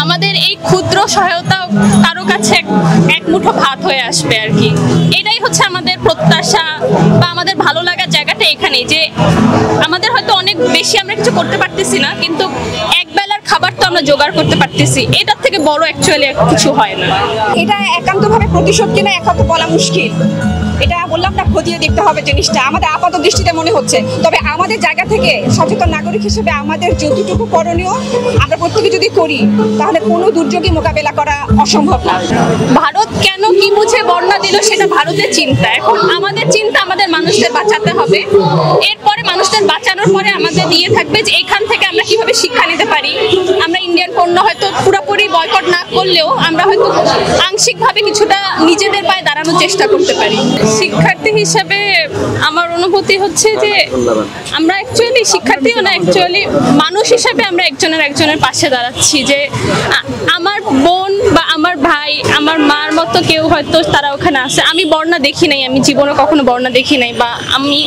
আমাদের এই ক্ষুদ্র সহায়তা কারো কাছে এক মুঠো ভাত হয়ে আসবে আর কি। এটাই হচ্ছে আমাদের প্রত্যাশা বা আমাদের ভালো লাগার জায়গাটা এখানেই, যে আমাদের হয়তো অনেক বেশি আমরা কিছু করতে পারতেছি না, কিন্তু এক বেলার খাবার তো আমরা জোগাড় করতে পারতেছি, এটার থেকে বড় অ্যাকচুয়ালি কিছু হয় না। এটা একান্তভাবে প্রতিশোধ কিনা একান্ত বলা মুশকিল। এটা বললাম না, খতিয়ে দেখতে হবে জিনিসটা। আমাদের আপাত দৃষ্টিতে মনে হচ্ছে, তবে আমাদের জায়গা থেকে সচেতন নাগরিক হিসেবে আমাদের যতটুকু করণীয় আমরা প্রত্যেকে যদি করি, তাহলে কোনো দুর্যোগই মোকাবেলা করা অসম্ভব না। ভারত কেন কি বুঝে বন্যা দিল সেটা ভারতের চিন্তা। এখন আমাদের চিন্তা আমাদের মানুষদের বাঁচাতে হবে। এরপরে মানুষদের বাঁচানোর পরে আমাদের দিয়ে থাকবে যে এখান থেকে আমরা কিভাবে শিক্ষা নিতে পারি। আমরা ইন্ডিয়ান পণ্য হয়তো পুরোপুরি বয়কট না করলেও আমরা হয়তো আংশিকভাবে কিছুটা নিজেদের পায়ে দাঁড়ানোর চেষ্টা করতে পারি। শিক্ষার্থী হিসেবে আমার অনুভূতি হচ্ছে যে আমরা অ্যাকচুয়ালি শিক্ষার্থীও না, অ্যাকচুয়ালি মানুষ হিসেবে আমরা একজনের পাশে দাঁড়াচ্ছি। যে আমার বোন বা আমার ভাই, আমার মার মতো কেউ হয়তো তারা ওখানে আছে। আমি বন্যা দেখি নাই, আমি জীবনে কখনো বন্যা দেখি নাই, বা আমি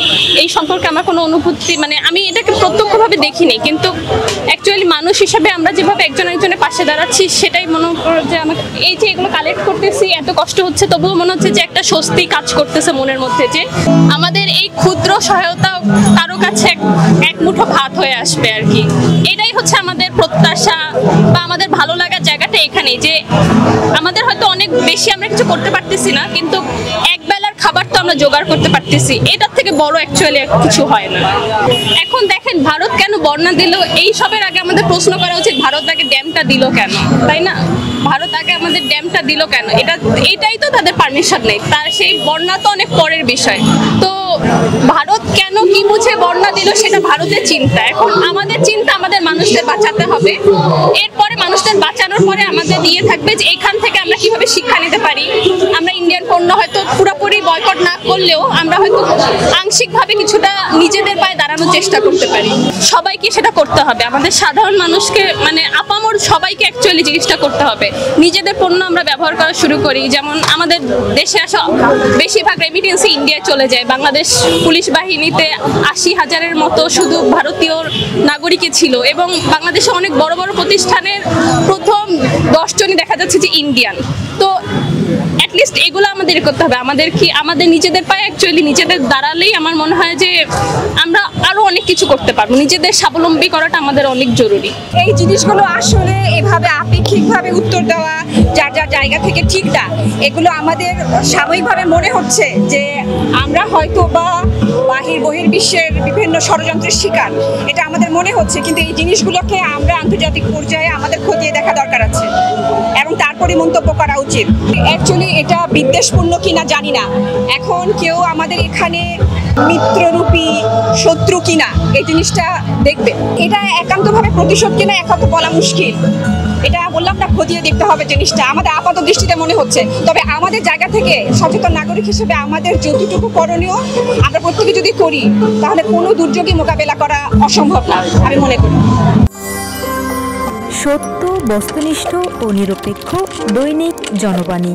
এই সম্পর্কে আমার কোনো অনুভূতি আমি এটাকে প্রত্যক্ষভাবে দেখি নাই, কিন্তু অ্যাকচুয়ালি মানুষ হিসেবে আমরা যেভাবে একজনের পাশে দাঁড়াচ্ছি সেটাই মনে করো যে আমাকে এই যে এগুলো কালেক্ট করতেছি, এত কষ্ট হচ্ছে, তবুও মনে হচ্ছে যে একটা স্বস্তি কাজ করতেছে মনের মধ্যে, যে আমাদের এই ক্ষুদ্র সহায়তা কারো কাছে এক মুঠো ভাত হয়ে আসবে আর কি। এটাই হচ্ছে আমাদের প্রত্যাশা বা আমাদের ভালো লাগার জায়গাটা এখানেই, যে আমাদের হয়তো অনেক বেশি আমরা কিছু করতে পারতেছি না, কিন্তু এক বেলার খাবার তো আমরা জোগাড় করতে পারতেছি, এটার থেকে বড় অ্যাকচুয়ালি কিছু হয় না। এখন দেখেন ভারত কেন বন্যা দিল, এই সবের আগে আমাদের প্রশ্ন করা উচিত ভারত আগে ড্যামটা দিল কেন, তাই না? ভারত আগে আমাদের ড্যামটা দিল কেন? এটাই তো তাদের পারমিশন নেই, তার সেই বন্যা তো অনেক পরের বিষয়। তো ভারত কেন কি বুঝে বন্যা দিল সেটা ভারতের চিন্তা। এখন আমাদের চিন্তা আমাদের মানুষদের বাঁচাতে হবে। এরপরে মানুষদের বাঁচানোর পরে আমাদের দিয়ে থাকবে যে এখান থেকে আমরা কিভাবে শিক্ষা নিতে পারি। আমরা ইন্ডিয়ান পণ্য হয়তো পুরোপুরি বয়কট না করলেও আমরা হয়তো আংশিকভাবে কিছুটা নিজেদের পায়ে দাঁড়ানোর চেষ্টা করতে পারি। সবাইকে সেটা করতে হবে, আমাদের সাধারণ মানুষকে আপামর সবাইকে অ্যাকচুয়ালি জিনিসটা করতে হবে। নিজেদের পণ্য আমরা ব্যবহার করা শুরু করি, যেমন আমাদের দেশে আসা বেশিরভাগ রেমিটেন্সি ইন্ডিয়ায় চলে যায়। বাংলাদেশ পুলিশ বাহিনীতে ৮০,০০০-এর মতো শুধু ভারতীয় নাগরিকে ছিল, এবং বাংলাদেশে অনেক বড় বড় প্রতিষ্ঠানের প্রথম ১০ জনই দেখা যাচ্ছে যে ইন্ডিয়ান। তো অ্যাটলিস্ট এগুলো আমাদের করতে হবে। আমাদের নিজেদের পায়ে অ্যাকচুয়ালি নিজেদের দাঁড়ালেই আমার মনে হয় যে আমরা আরো অনেক কিছু করতে পারবো। নিজেদের স্বাবলম্বী করাটা আমাদের অনেক জরুরি। এই জিনিসগুলো আসলে এভাবে আপেক্ষিকভাবে উত্তর দেওয়া যার জায়গা থেকে ঠিক না। এগুলো আমাদের সাময়িকভাবে মনে হচ্ছে যে আমরা হয়তো বা বহির্বিশ্বের বিভিন্ন ষড়যন্ত্রের শিকার, এটা আমাদের মনে হচ্ছে, কিন্তু এই জিনিসগুলোকে আমরা আন্তর্জাতিক পর্যায়ে আমাদের খতিয়ে দেখা দরকার আছে এবং তারপরে মন্তব্য করা উচিত। অ্যাকচুয়ালি এটা বিদ্বেষপূর্ণ কিনা জানি না, এখন কেউ আমাদের এখানে মিত্ররূপী শত্রু কিনা এই জিনিসটা দেখবে। এটা একান্তভাবে প্রতিশোধ কিনা একান্ত বলা মুশকিল। এটা বললাম না, খতিয়ে দেখতে হবে জিনিসটা। আমাদের আপাত দৃষ্টিতে মনে হচ্ছে, তবে আমাদের জায়গা থেকে সচেতন নাগরিক হিসেবে আমাদের যতটুকু করণীয় আমরা প্রত্যেকে যদি করি, তাহলে কোনো দুর্যোগই মোকাবেলা করা অসম্ভব না আমি মনে করি। সত্য, বস্তুনিষ্ঠ ও নিরপেক্ষ দৈনিক জনবাণী।